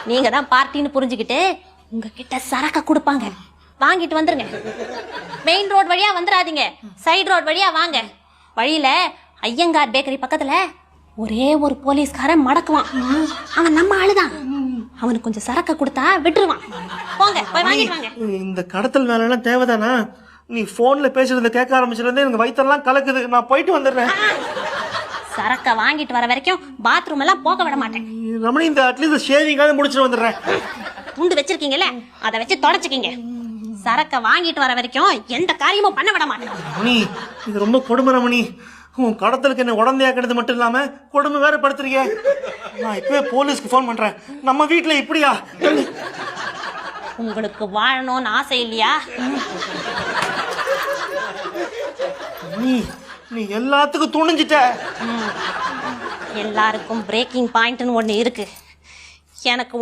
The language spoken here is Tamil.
நீங்க தான் பார்ட்டின்னு புரிஞ்சுக்கிட்டு உங்ககிட்ட சரக்க கொடுப்பாங்க, வாங்கிட்டு வந்துருங்க. மெயின் ரோட் வழியா வந்துடாதீங்க, சைடு ரோட் வழியா வாங்க. வழியில ஐயங்கார் பேக்கரி பக்கத்துல ஒரே ஒரு போலீஸ்காரன் மடக்குவான். அவன் நம்ம ஆளுதான். அவனுக்கு கொஞ்சம் சரக்க கொடுத்தா விட்டுருவான். போங்க போய் வாங்கிட்டு வாங்க. இந்த கடத்தல் வேலை எல்லாம் தேவைதானா? நீ போன்ல பேசுறத கேட்க ஆரம்பிச்சிருந்தே எனக்கு வயிற்றெல்லாம் கலக்குது. நான் போயிட்டு வந்துடுறேன். சரக்க வாங்கிட்டு வர வரைக்கும் பாத்ரூம் எல்லாம் போக விட மாட்டேன். ரமணி, இந்த அட்லீஸ்ட் ஷேவிங்காவது முடிச்சுட்டு வந்துடுறேன். துண்டு வச்சிருக்கீங்கல்ல, அதை வச்சு தொடச்சுக்கீங்க. சரக்க வாங்கிட்டு வர வரைக்கும் எந்த காரியமும் பண்ண விட மாட்டேன். ரமணி, இது ரொம்ப கொடுமை ரமணி. உன் கடத்தலுக்கு என்ன உடந்தையாக்குறது மட்டும் இல்லாம கொடுமை வேற படுத்துறீங்க. நான் இப்பவே போலீஸ்க்கு போன் பண்றேன். நம்ம வீட்டுல இப்படியா? உங்களுக்கு வாழணும்னு ஆசை இல்லையா? நீ எல்லாத்துக்கும் துணிஞ்சிட்ட. எல்லாருக்கும் பிரேக்கிங் பாயிண்ட்னு ஒண்ணு இருக்கு. எனக்கு